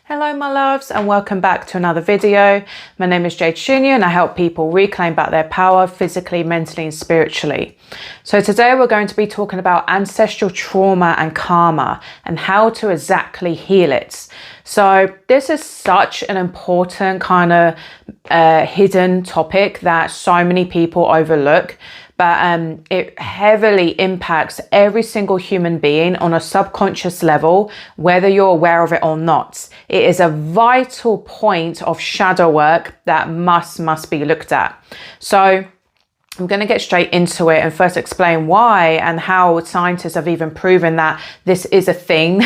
Hello my loves, and welcome back to another video. My name is Jade Shunya and I help people reclaim back their power physically, mentally and spiritually. So today we're going to be talking about ancestral trauma and karma and how to exactly heal it. So this is such an important kind of hidden topic that so many people overlook. But it heavily impacts every single human being on a subconscious level, whether you're aware of it or not. It is a vital point of shadow work that must be looked at. So I'm going to get straight into it and first explain why and how scientists have even proven that this is a thing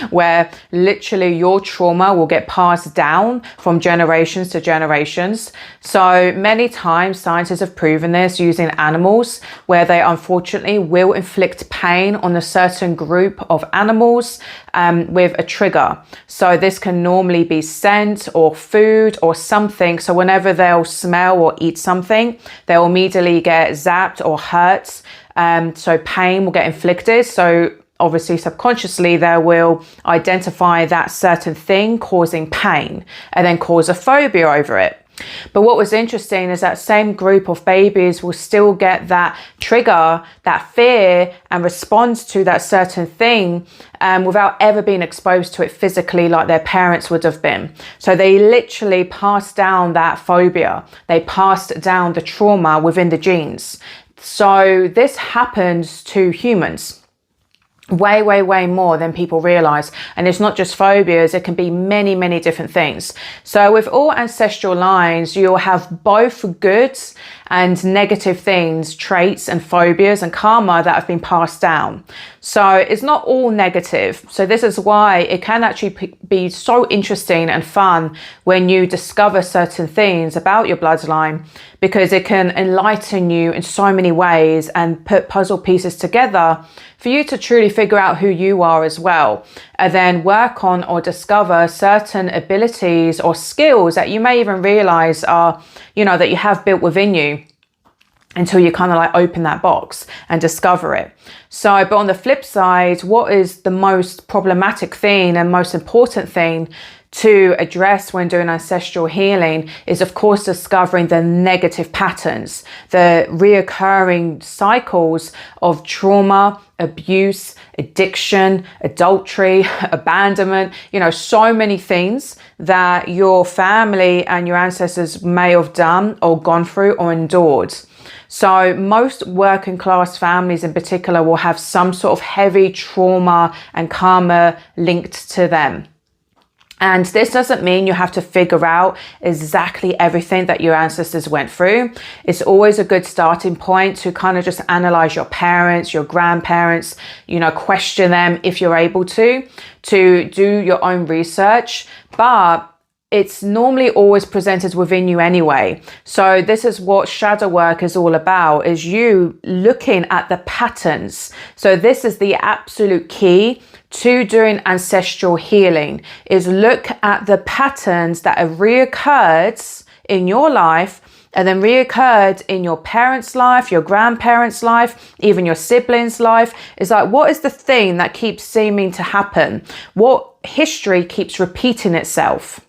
where literally your trauma will get passed down from generations to generations. So many times scientists have proven this using animals where they unfortunately will inflict pain on a certain group of animals with a trigger. So this can normally be scent or food or something. So whenever they'll smell or eat something, they'll immediately get zapped or hurt. So pain will get inflicted. So obviously subconsciously they will identify that certain thing causing pain and then cause a phobia over it. But what was interesting is that same group of babies will still get that trigger, that fear, and respond to that certain thing without ever being exposed to it physically like their parents would have been. So they literally passed down that phobia. They passed down the trauma within the genes. So this happens to humans. Way more than people realize. And it's not just phobias, it can be many different things. So with all ancestral lines, you'll have both good and negative things, traits and phobias and karma that have been passed down. So it's not all negative. So this is why it can actually be so interesting and fun when you discover certain things about your bloodline, because it can enlighten you in so many ways and put puzzle pieces together for you to truly figure out who you are as well, and then work on or discover certain abilities or skills that you may even realize are, that you have built within you, until you kind of like open that box and discover it. So, but on the flip side, what is the most problematic thing and most important thing to address when doing ancestral healing is, of course, discovering the negative patterns, the reoccurring cycles of trauma, abuse, addiction, adultery, abandonment, so many things that your family and your ancestors may have done or gone through or endured. So most working class families in particular will have some sort of heavy trauma and karma linked to them. And this doesn't mean you have to figure out exactly everything that your ancestors went through. It's always a good starting point to kind of just analyze your parents, your grandparents, question them if you're able to do your own research. But it's normally always presented within you anyway. So this is what shadow work is all about, is you looking at the patterns. So this is the absolute key to doing ancestral healing, is look at the patterns that have reoccurred in your life and then reoccurred in your parents' life, your grandparents' life, even your siblings' life. It's like, what is the thing that keeps seeming to happen? What history keeps repeating itself?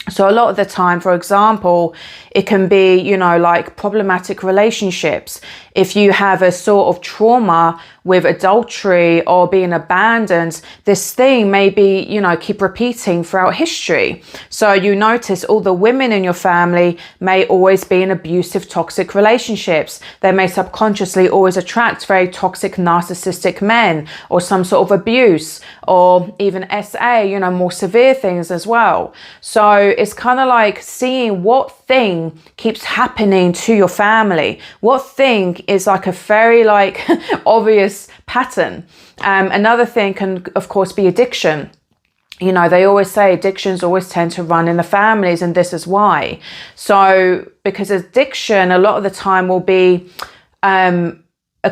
So a lot of the time, for example, it can be, like problematic relationships. If you have a sort of trauma with adultery or being abandoned, this thing may be, keep repeating throughout history. So you notice all the women in your family may always be in abusive, toxic relationships. They may subconsciously always attract very toxic, narcissistic men or some sort of abuse, or even SA, more severe things as well. So it's kind of like seeing what thing keeps happening to your family. What thing is like a very obvious pattern. Another thing can, of course, be addiction. They always say addictions always tend to run in the families, and this is why. So because addiction a lot of the time will be a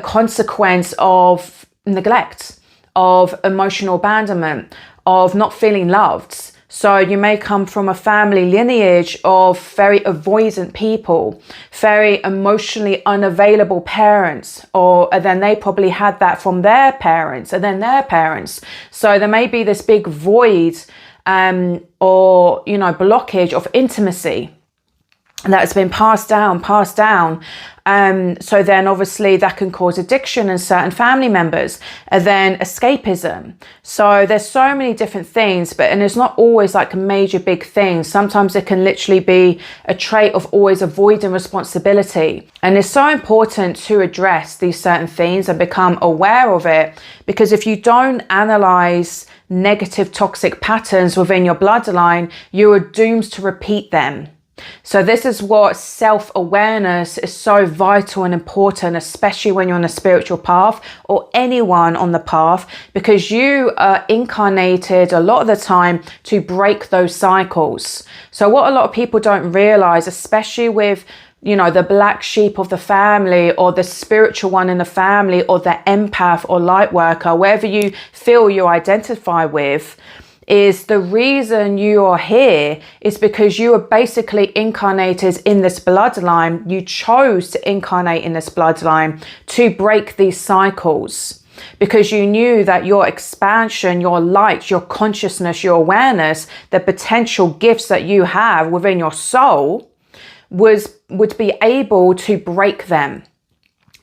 consequence of neglect, of emotional abandonment, of not feeling loved. So you may come from a family lineage of very avoidant people, very emotionally unavailable parents, or then they probably had that from their parents and then their parents. So there may be this big void or, you know, blockage of intimacy that's been passed down. So then obviously that can cause addiction in certain family members, and then escapism. So there's so many different things, and it's not always like major big things. Sometimes it can literally be a trait of always avoiding responsibility. And it's so important to address these certain things and become aware of it, because if you don't analyze negative toxic patterns within your bloodline, you are doomed to repeat them. So this is what self-awareness is so vital and important, especially when you're on a spiritual path, or anyone on the path, because you are incarnated a lot of the time to break those cycles. So what a lot of people don't realize, especially with, you know, the black sheep of the family, or the spiritual one in the family, or the empath or light worker, wherever you feel you identify with, is the reason you are here is because you are basically incarnated in this bloodline. You chose to incarnate in this bloodline to break these cycles, because you knew that your expansion, your light, your consciousness, your awareness, the potential gifts that you have within your soul would be able to break them,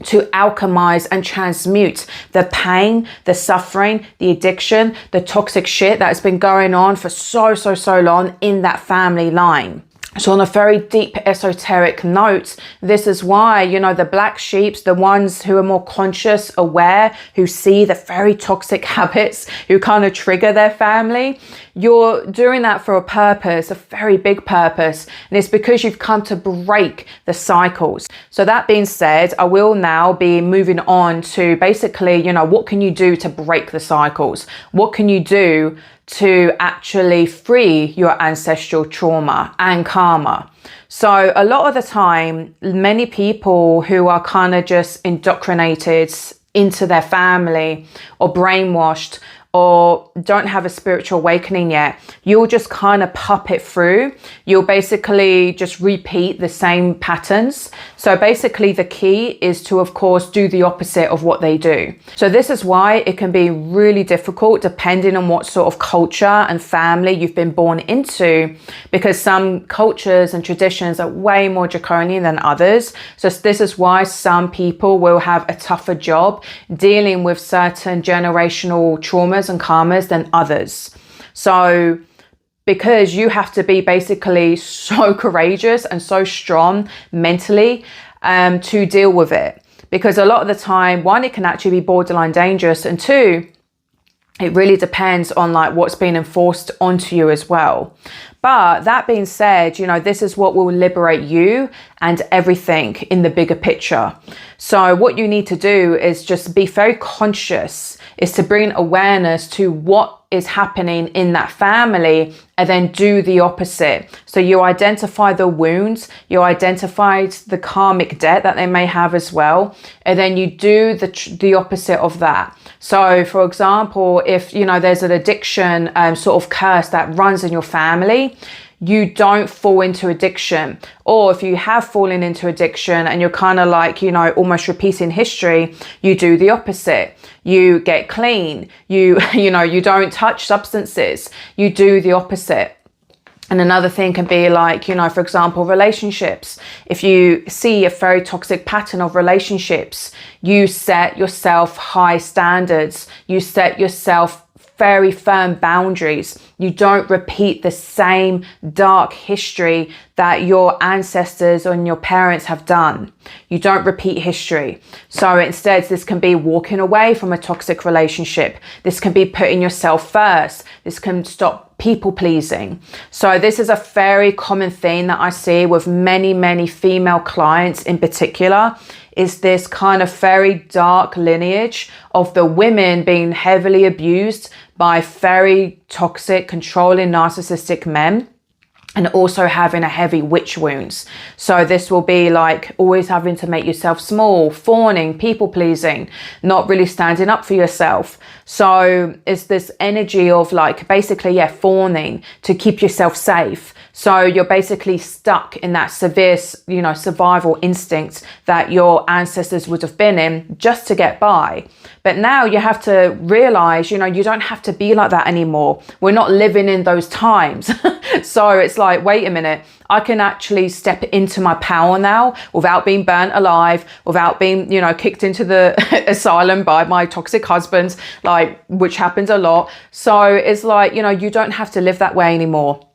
to alchemize and transmute the pain, the suffering, the addiction, the toxic shit that has been going on for so long in that family line. So on a very deep esoteric note, this is why, you know, the black sheeps, the ones who are more conscious, aware, who see the very toxic habits, who kind of trigger their family, you're doing that for a purpose, a very big purpose. And it's because you've come to break the cycles. So that being said, I will now be moving on to basically, you know, what can you do to break the cycles? What can you do to actually free your ancestral trauma and karma? So a lot of the time, many people who are kind of just indoctrinated into their family, or brainwashed, or don't have a spiritual awakening yet, you'll just kind of puppet through. You'll basically just repeat the same patterns. So basically the key is to, of course, do the opposite of what they do. So this is why it can be really difficult depending on what sort of culture and family you've been born into, because some cultures and traditions are way more draconian than others. So this is why some people will have a tougher job dealing with certain generational traumas and karmas than others. So because you have to be basically so courageous and so strong mentally to deal with it, because a lot of the time, one, it can actually be borderline dangerous, and two, it really depends on like what's being enforced onto you as well. But that being said, you know, this is what will liberate you and everything in the bigger picture. So what you need to do is just be very conscious, is to bring awareness to what is happening in that family, and then do the opposite. So you identify the wounds, you identify the karmic debt that they may have as well, and then you do the opposite of that. So for example, if, you know, there's an addiction sort of curse that runs in your family, you don't fall into addiction. Or if you have fallen into addiction and you're kind of like, you know, almost repeating history, you do the opposite. You get clean. You know, you don't touch substances. You do the opposite. And another thing can be like, you know, for example, relationships. If you see a very toxic pattern of relationships, you set yourself high standards. You set yourself very firm boundaries. You don't repeat the same dark history that your ancestors and your parents have done. You don't repeat history. So instead, this can be walking away from a toxic relationship. This can be putting yourself first. This can stop people pleasing. So this is a very common theme that I see with many female clients in particular, is this kind of very dark lineage of the women being heavily abused by very toxic, controlling, narcissistic men. and also having a heavy witch wounds. So this will be like always having to make yourself small, fawning, people pleasing, not really standing up for yourself. So it's this energy of like basically, yeah, fawning to keep yourself safe. So you're basically stuck in that severe, you know, survival instinct that your ancestors would have been in just to get by. But now you have to realize, you know, you don't have to be like that anymore. We're not living in those times. So it's like, wait a minute, I can actually step into my power now without being burnt alive, without being, you know, kicked into the asylum by my toxic husband, like, which happens a lot. So it's like, you know, you don't have to live that way anymore.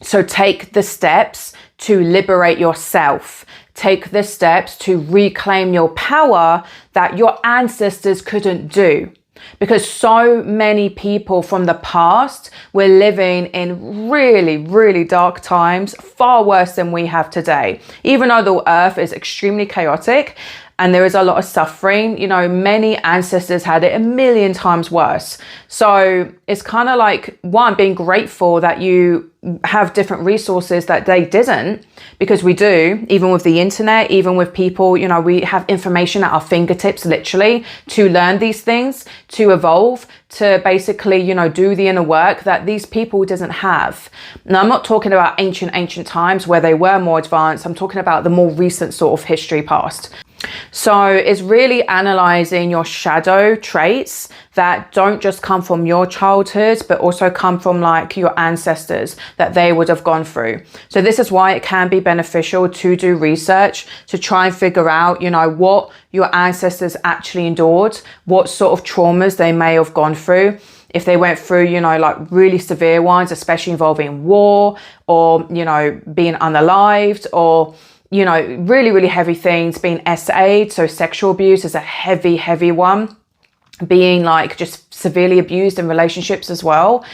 So take the steps to liberate yourself. Take the steps to reclaim your power that your ancestors couldn't do. Because so many people from the past were living in really, really dark times, far worse than we have today. Even though the earth is extremely chaotic and there is a lot of suffering, you know, many ancestors had it a million times worse. So it's kind of like, one, being grateful that you have different resources that they didn't, because we do, even with the internet, even with people, you know, we have information at our fingertips, literally, to learn these things, to evolve, to basically, you know, do the inner work that these people doesn't have. Now, I'm not talking about ancient times where they were more advanced. I'm talking about the more recent sort of history past. So it's really analyzing your shadow traits that don't just come from your childhood, but also come from like your ancestors that they would have gone through. So this is why it can be beneficial to do research, to try and figure out, you know, what your ancestors actually endured, what sort of traumas they may have gone through. If they went through, you know, like really severe ones, especially involving war or, you know, being unalived, or, you know, really, really heavy things, being SA'd, so sexual abuse is a heavy, heavy one. Being like just severely abused in relationships as well.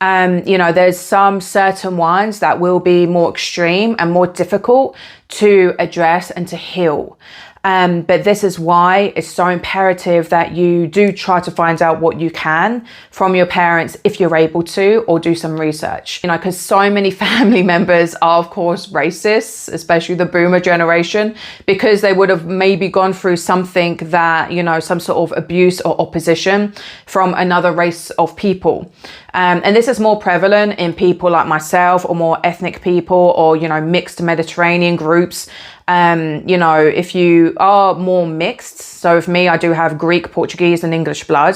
You know, there's some certain ones that will be more extreme and more difficult to address and to heal. But this is why it's so imperative that you do try to find out what you can from your parents if you're able to, or do some research. You know, because so many family members are, of course, racists, especially the boomer generation, because they would have maybe gone through something that, you know, some sort of abuse or opposition from another race of people. And this is more prevalent in people like myself, or more ethnic people, or, you know, mixed Mediterranean groups. You know, if you are more mixed, so with me, I do have Greek, Portuguese and English blood,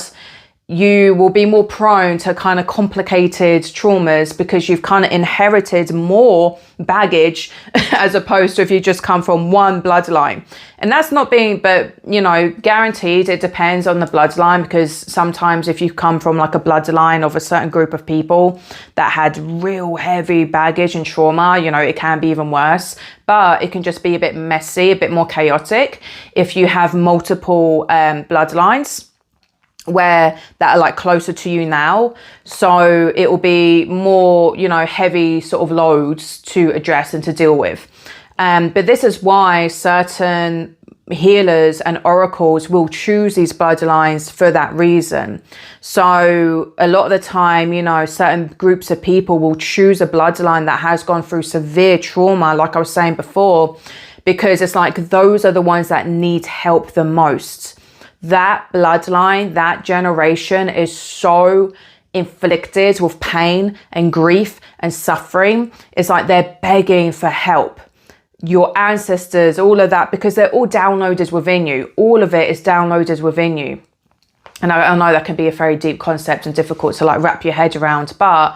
you will be more prone to kind of complicated traumas because you've kind of inherited more baggage as opposed to if you just come from one bloodline. And that's not being, but, you know, guaranteed, it depends on the bloodline, because sometimes if you come from like a bloodline of a certain group of people that had real heavy baggage and trauma, you know, it can be even worse. But it can just be a bit messy, a bit more chaotic if you have multiple bloodlines where that are like closer to you now. So it will be more, you know, heavy sort of loads to address and to deal with. But this is why certain healers and oracles will choose these bloodlines for that reason. So a lot of the time, you know, certain groups of people will choose a bloodline that has gone through severe trauma, like I was saying before, because it's like those are the ones that need help the most. That bloodline, that generation is so inflicted with pain and grief and suffering. It's like they're begging for help. Your ancestors, all of that, because they're all downloaded within you. All of it is downloaded within you. And I know that can be a very deep concept and difficult to like wrap your head around, but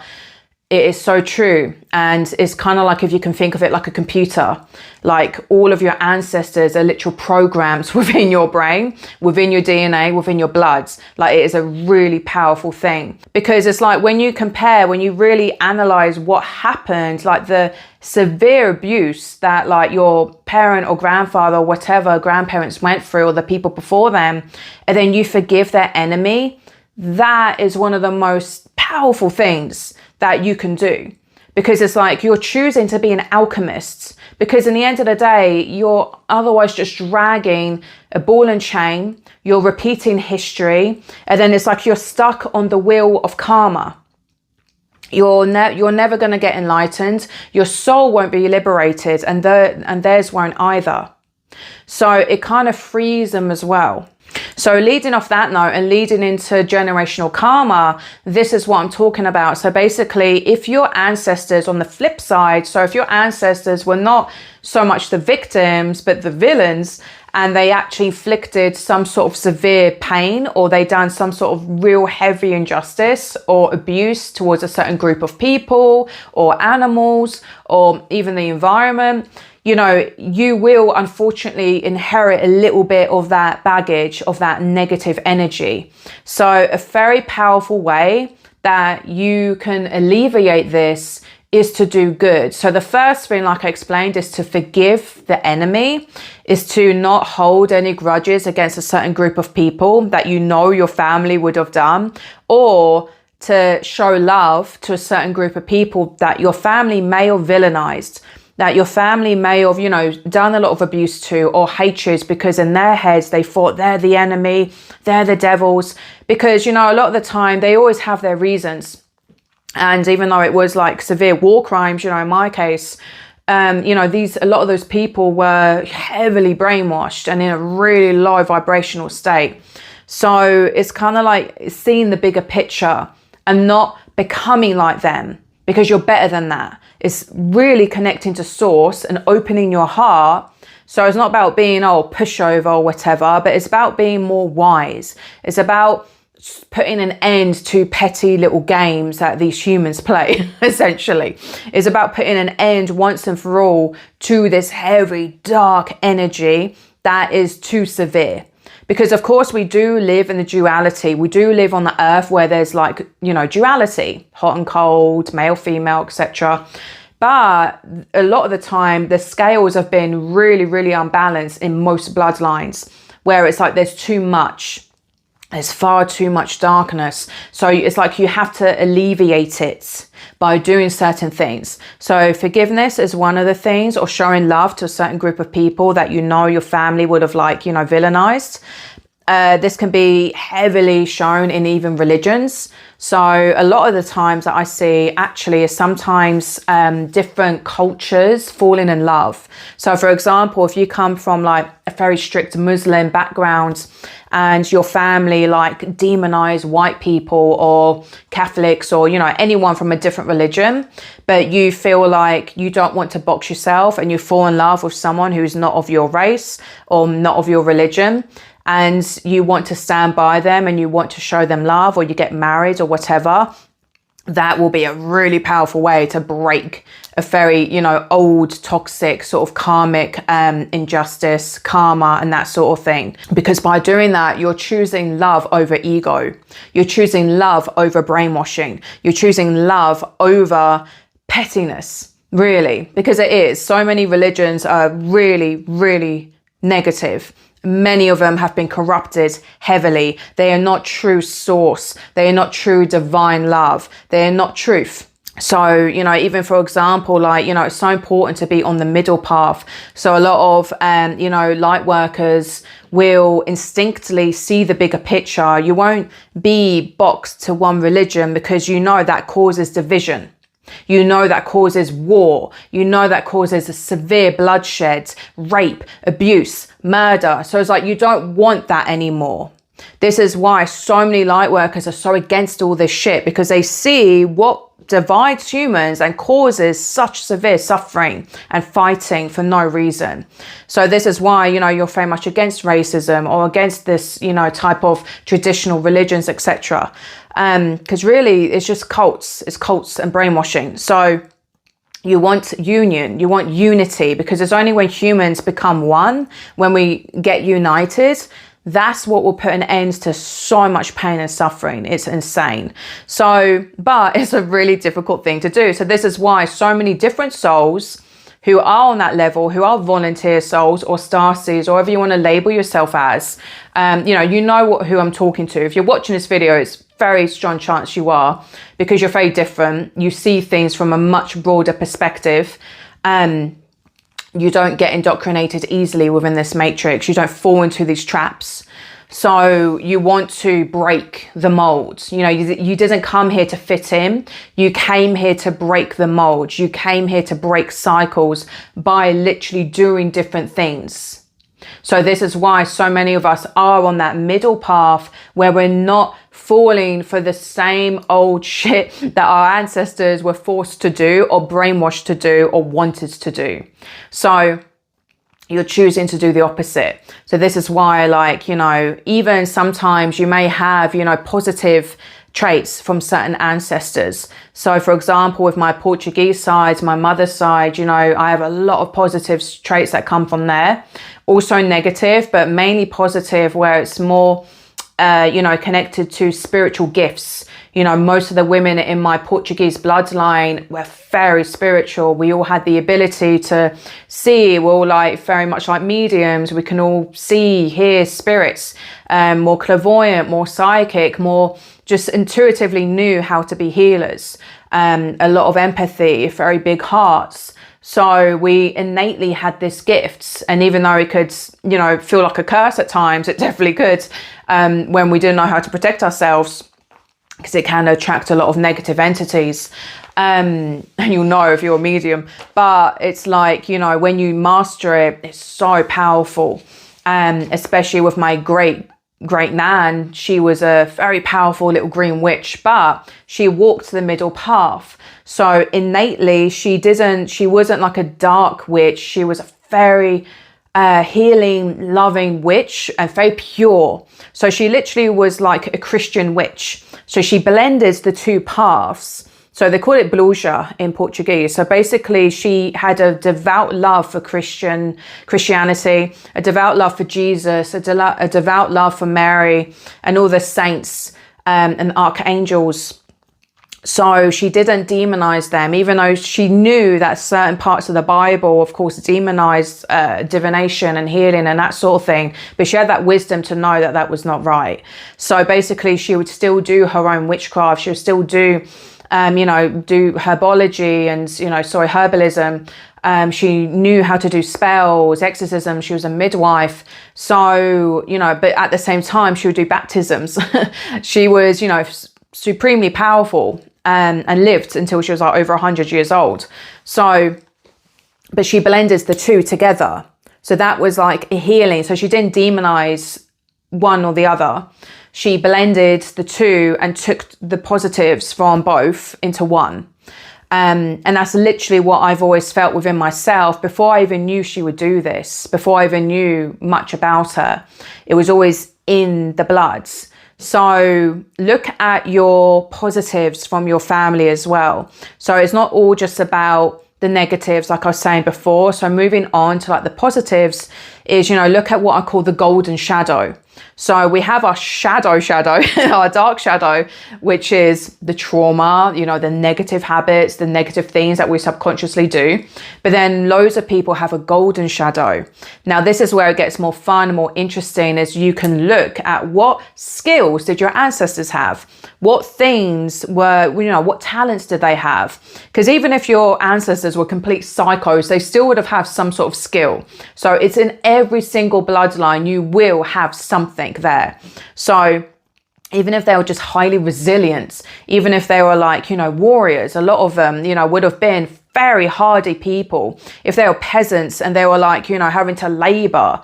it is so true. And it's kind of like, if you can think of it like a computer, like all of your ancestors are literal programs within your brain, within your DNA, within your blood. Like, it is a really powerful thing, because it's like when you compare, when you really analyze what happened, like the severe abuse that like your parent or grandfather or whatever grandparents went through, or the people before them, and then you forgive their enemy, that is one of the most powerful things that you can do, because it's like you're choosing to be an alchemist, because in the end of the day, you're otherwise just dragging a ball and chain, you're repeating history, and then it's like you're stuck on the wheel of karma. you're never going to get enlightened. Your soul won't be liberated, and theirs won't either. So it kind of frees them as well. So leading off that note and leading into generational karma, this is what I'm talking about. So basically, if your ancestors on the flip side, so if your ancestors were not so much the victims, but the villains, and they actually inflicted some sort of severe pain, or they done some sort of real heavy injustice or abuse towards a certain group of people or animals or even the environment, you know, you will unfortunately inherit a little bit of that baggage, of that negative energy. So a very powerful way that you can alleviate this is to do good. So the first thing, like I explained, is to forgive the enemy, is to not hold any grudges against a certain group of people that you know your family would have done, or to show love to a certain group of people that your family may have villainized, that your family may have, you know, done a lot of abuse to, or hatred, because in their heads they thought they're the enemy, they're the devils. Because, you know, a lot of the time they always have their reasons. And even though it was like severe war crimes, you know, in my case, you know, a lot of those people were heavily brainwashed and in a really low vibrational state. So it's kind of like seeing the bigger picture and not becoming like them, because you're better than that. It's really connecting to source and opening your heart. So it's not about being, pushover or whatever, but it's about being more wise. It's about putting an end to petty little games that these humans play, essentially. It's about putting an end once and for all to this heavy, dark energy that is too severe. Because of course we do live in the duality. We do live on the earth where there's like, you know, duality, hot and cold, male, female, etc. But a lot of the time the scales have been really, really unbalanced in most bloodlines, where it's like there's too much. There's far too much darkness. So it's like you have to alleviate it by doing certain things. So forgiveness is one of the things, or showing love to a certain group of people that you know your family would have, like, you know, villainized. This can be heavily shown in even religions. So a lot of the times that I see actually is sometimes different cultures falling in love. So for example, if you come from like a very strict Muslim background and your family like demonize white people or Catholics or, you know, anyone from a different religion, but you feel like you don't want to box yourself and you fall in love with someone who's not of your race or not of your religion, and you want to stand by them and you want to show them love, or you get married or whatever, that will be a really powerful way to break a very, you know, old, toxic sort of karmic injustice, karma, and that sort of thing. Because by doing that, you're choosing love over ego. You're choosing love over brainwashing. You're choosing love over pettiness, really, because it is. So many religions are really, really negative. Many of them have been corrupted heavily. They are not true source. They are not true divine love. They are not truth. So, you know, even for example, like, you know, it's so important to be on the middle path. So a lot of, you know, light workers will instinctively see the bigger picture. You won't be boxed to one religion because you know that causes division. You know that causes war. You know that causes a severe bloodshed, rape, abuse, murder. So it's like you don't want that anymore. This is why so many light workers are so against all this shit, because they see what divides humans and causes such severe suffering and fighting for no reason. So this is why, you know, you're very much against racism or against this, you know, type of traditional religions, etc. Because really it's just cults. It's cults and brainwashing. So you want union, you want unity, because it's only when humans become one, when we get united, that's what will put an end to so much pain and suffering. It's insane. So, but it's a really difficult thing to do. So this is why so many different souls who are on that level, who are volunteer souls or starseeds, or whatever you want to label yourself as, you know who I'm talking to. If you're watching this video, it's very strong chance you are, because you're very different. You see things from a much broader perspective. You don't get indoctrinated easily within this matrix. You don't fall into these traps. So you want to break the mold. You know, you didn't come here to fit in. You came here to break the mold. You came here to break cycles by literally doing different things. So this is why so many of us are on that middle path where we're not falling for the same old shit that our ancestors were forced to do or brainwashed to do or wanted to do. So you're choosing to do the opposite. So this is why, like, you know, even sometimes you may have, you know, positive traits from certain ancestors. So for example, with my Portuguese side, my mother's side, you know, I have a lot of positive traits that come from there. Also negative, but mainly positive, where it's more, you know, connected to spiritual gifts. You know, most of the women in my Portuguese bloodline were very spiritual. We all had the ability to see. We're all like very much like mediums. We can all see, hear spirits, more clairvoyant, more psychic, more just intuitively knew how to be healers. A lot of empathy, very big hearts. So we innately had this gift. And even though it could, you know, feel like a curse at times, it definitely could, when we didn't know how to protect ourselves, because it can attract a lot of negative entities. And you'll know if you're a medium, but it's like, you know, when you master it, it's so powerful. Especially with my great nan, she was a very powerful little green witch, but she walked the middle path. So innately, she wasn't like a dark witch. She was a very healing, loving witch and very pure. So she literally was like a Christian witch. So she blended the two paths. So they call it bruxa in Portuguese. So basically she had a devout love for Christianity, a devout love for Jesus, a devout love for Mary and all the saints and archangels. So she didn't demonize them, even though she knew that certain parts of the Bible, of course, demonized divination and healing and that sort of thing. But she had that wisdom to know that that was not right. So basically, she would still do her own witchcraft. She would still do, you know, do herbology and, you know, herbalism. She knew how to do spells, exorcism. She was a midwife. So, you know, but at the same time, she would do baptisms. She was, you know, supremely powerful. And lived until she was like over 100 years old. So, but she blended the two together. So that was like a healing. So she didn't demonize one or the other. She blended the two and took the positives from both into one. And that's literally what I've always felt within myself before I even knew she would do this, before I even knew much about her. It was always in the blood. So look at your positives from your family as well. So it's not all just about the negatives, like I was saying before. So moving on to like the positives is, you know, look at what I call the golden shadow. So we have our shadow, our dark shadow, which is the trauma, you know, the negative habits, the negative things that we subconsciously do. But then loads of people have a golden shadow. Now, this is where it gets more fun and more interesting, as you can look at what skills did your ancestors have? What things were, you know, what talents did they have? Because even if your ancestors were complete psychos, they still would have had some sort of skill. So it's in every single bloodline, you will have something there. So even if they were just highly resilient, even if they were like, you know, warriors, a lot of them, you know, would have been very hardy people. If they were peasants and they were like, you know, having to labor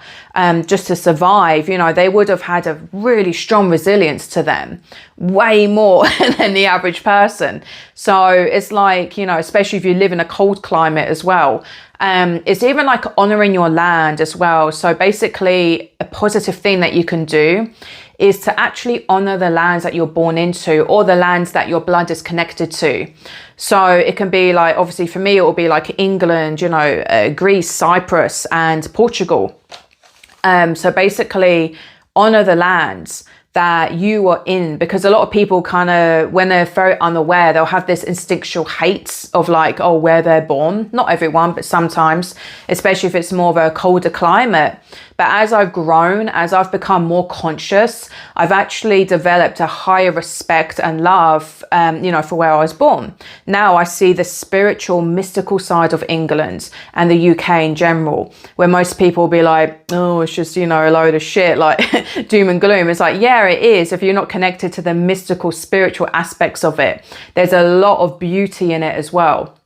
just to survive, you know, they would have had a really strong resilience to them, way more than the average person. So it's like, you know, especially if you live in a cold climate as well. It's even like honoring your land as well. So basically a positive thing that you can do is to actually honor the lands that you're born into or the lands that your blood is connected to. So it can be like, obviously for me, it will be like England, you know, Greece, Cyprus and Portugal. So basically honor the lands, that you are in, because a lot of people kind of, when they're very unaware, they'll have this instinctual hate of like, oh, where they're born. Not everyone, but sometimes, especially if it's more of a colder climate. But as I've grown, as I've become more conscious, I've actually developed a higher respect and love, for where I was born. Now I see the spiritual, mystical side of England and the UK in general, where most people will be like, oh, it's just, a load of shit, like doom and gloom. It's like, yeah, it is. If you're not connected to the mystical, spiritual aspects of it, there's a lot of beauty in it as well.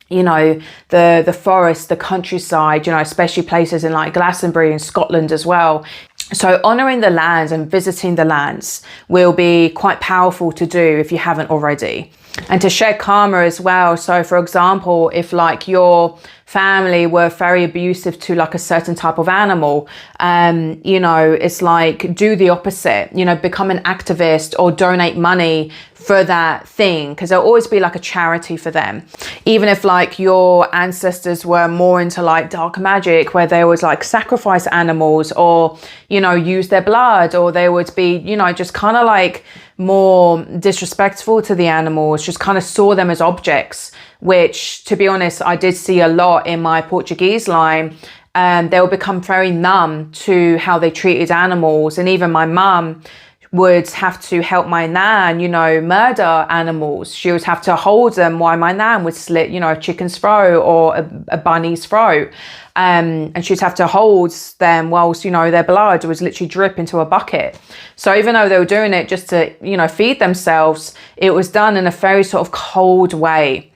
The forest, the countryside, especially places in like Glastonbury in Scotland as well. So honouring the lands and visiting the lands will be quite powerful to do if you haven't already. And to shed karma as well. So for example, if like your family were very abusive to like a certain type of animal, it's like do the opposite, become an activist or donate money for that thing, because there'll always be like a charity for them. Even if like your ancestors were more into like dark magic, where they would like sacrifice animals or, use their blood, or they would be, just kind of like more disrespectful to the animals, just kind of saw them as objects, which to be honest, I did see a lot in my Portuguese line. They would become very numb to how they treated animals. And even my mum would have to help my nan, murder animals. She would have to hold them while my nan would slit, a chicken's throat or a bunny's throat. And she'd have to hold them whilst, their blood was literally drip into a bucket. So even though they were doing it just to, feed themselves, it was done in a very sort of cold way.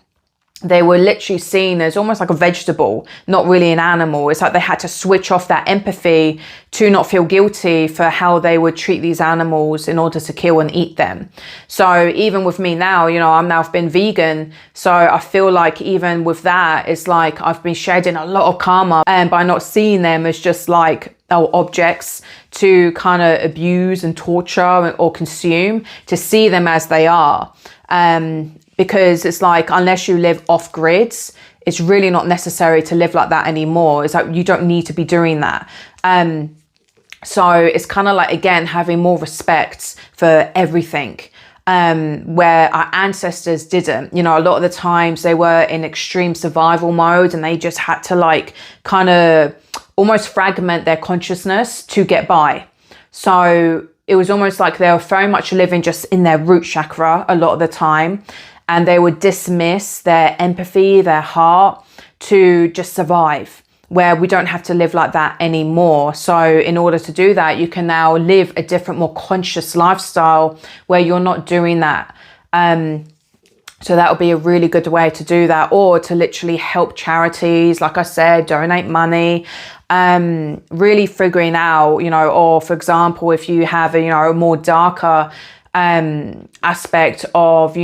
They were literally seen as almost like a vegetable, not really an animal. It's like they had to switch off that empathy to not feel guilty for how they would treat these animals in order to kill and eat them. So even with me now, I've been vegan. So I feel like even with that, it's like I've been shedding a lot of karma, and by not seeing them as just like objects to kind of abuse and torture or consume, to see them as they are. Because it's like, unless you live off grids, it's really not necessary to live like that anymore. It's like, you don't need to be doing that. So it's kind of like, again, having more respect for everything, where our ancestors didn't. A lot of the times they were in extreme survival mode, and they just had to like kind of almost fragment their consciousness to get by. So it was almost like they were very much living just in their root chakra a lot of the time. And they would dismiss their empathy, their heart, to just survive, where we don't have to live like that anymore. So in order to do that, you can now live a different, more conscious lifestyle where you're not doing that. So that would be a really good way to do that, or to literally help charities, like I said, donate money, really figuring out, or for example, if you have a more darker aspect of,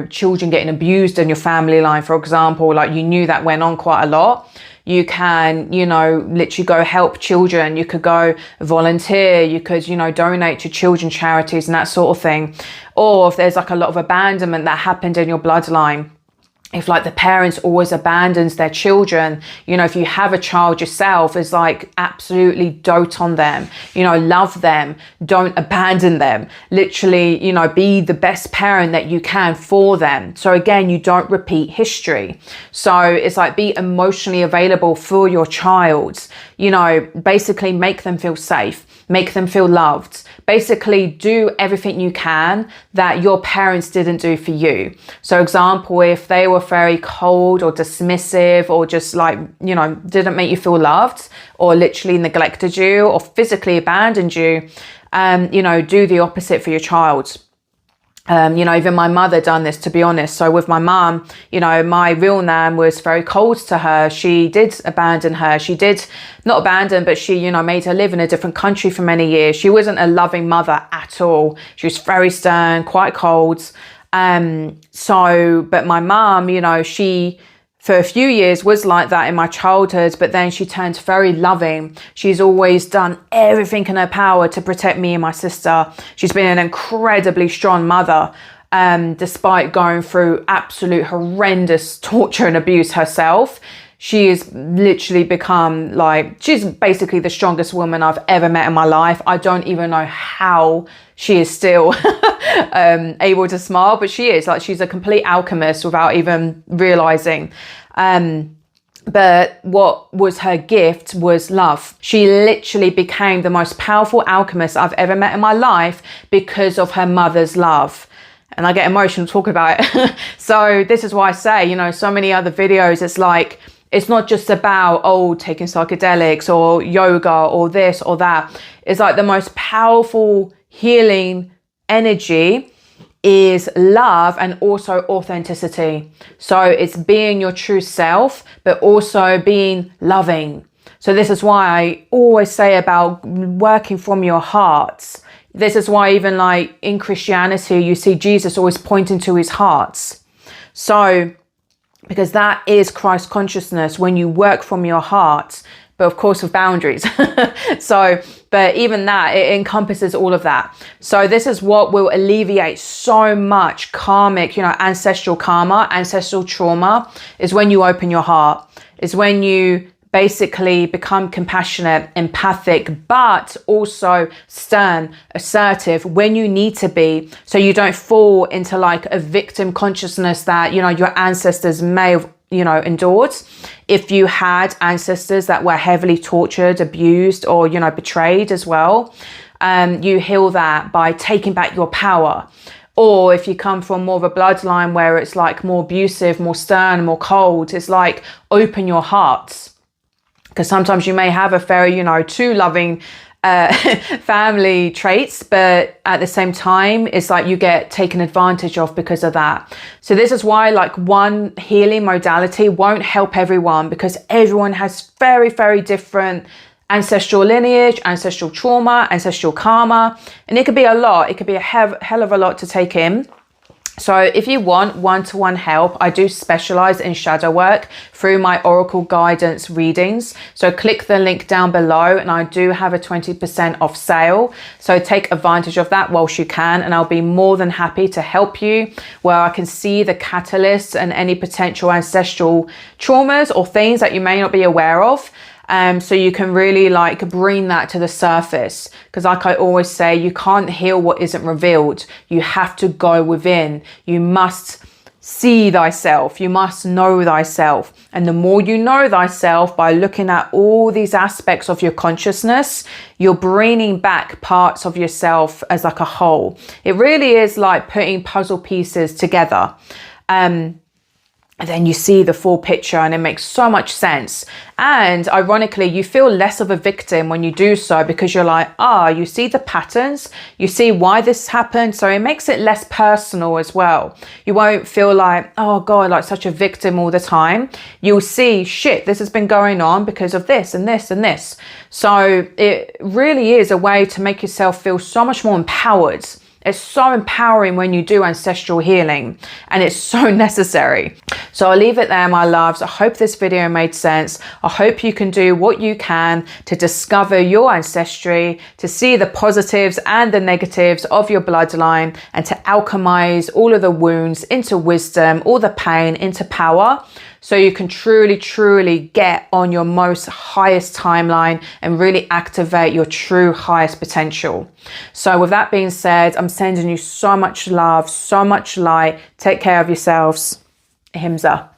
children getting abused in your family line, for example, like you knew that went on quite a lot, you can, literally go help children. You could go volunteer, you could, donate to children charities and that sort of thing. Or if there's like a lot of abandonment that happened in your bloodline, if like the parents always abandons their children, if you have a child yourself, it's like absolutely dote on them, love them, don't abandon them, literally, be the best parent that you can for them. So again, you don't repeat history. So it's like, be emotionally available for your child, basically make them feel safe, make them feel loved, basically do everything you can that your parents didn't do for you. So example, if they were very cold or dismissive, or just like, didn't make you feel loved, or literally neglected you or physically abandoned you, do the opposite for your child. Even my mother done this, to be honest. So with my mum, my real nan was very cold to her. She did abandon her. She did not abandon, but she, made her live in a different country for many years. She wasn't a loving mother at all. She was very stern, quite cold. But my mum, she, for a few years was like that in my childhood, but then she turned very loving. She's always done everything in her power to protect me and my sister. She's been an incredibly strong mother, despite going through absolute horrendous torture and abuse herself. She has literally become like, she's basically the strongest woman I've ever met in my life. I don't even know how she is still able to smile, but she is like, she's a complete alchemist without even realizing. But what was her gift was love. She literally became the most powerful alchemist I've ever met in my life because of her mother's love. And I get emotional talking about it. So this is why I say, you know, so many other videos, it's like, it's not just about, oh, taking psychedelics or yoga or this or that. It's like the most powerful healing energy is love and also authenticity. So it's being your true self, but also being loving. So this is why I always say about working from your heart. This is why even like in Christianity, you see Jesus always pointing to his heart. So, because that is Christ consciousness when you work from your heart, but of course with boundaries. So, but even that, it encompasses all of that. So this is what will alleviate so much karmic, you know, ancestral karma, ancestral trauma, is when you open your heart, is when you basically become compassionate, empathic, but also stern, assertive when you need to be, so you don't fall into like a victim consciousness that, you know, your ancestors may have, you know, endured. If you had ancestors that were heavily tortured, abused, or, you know, betrayed as well, you heal that by taking back your power. Or if you come from more of a bloodline where it's like more abusive, more stern, more cold, it's like open your heart. Because sometimes you may have a very, you know, too loving family traits, but at the same time, it's like you get taken advantage of because of that. So this is why like one healing modality won't help everyone, because everyone has very, very different ancestral lineage, ancestral trauma, ancestral karma, and it could be a lot. It could be a hell of a lot to take in. So if you want one-to-one help, I do specialize in shadow work through my oracle guidance readings. So click the link down below, and I do have a 20% off sale. So take advantage of that whilst you can, and I'll be more than happy to help you where I can see the catalysts and any potential ancestral traumas or things that you may not be aware of. So you can really like bring that to the surface, because like I always say, you can't heal what isn't revealed. You have to go within. You must see thyself. You must know thyself. And the more you know thyself by looking at all these aspects of your consciousness, you're bringing back parts of yourself as like a whole. It really is like putting puzzle pieces together. And then you see the full picture, and it makes so much sense. And ironically, you feel less of a victim when you do so, because you're like, you see the patterns, you see why this happened. So it makes it less personal as well. You won't feel like, oh God, like such a victim all the time. You'll see, shit, this has been going on because of this and this and this. So it really is a way to make yourself feel so much more empowered. It's so empowering when you do ancestral healing, and it's so necessary. So I'll leave it there, my loves. I hope this video made sense. I hope you can do what you can to discover your ancestry, to see the positives and the negatives of your bloodline, and to alchemize all of the wounds into wisdom, all the pain into power, so you can truly, truly get on your most highest timeline and really activate your true highest potential. So with that being said, I'm sending you so much love, so much light. Take care of yourselves. Ahimsa.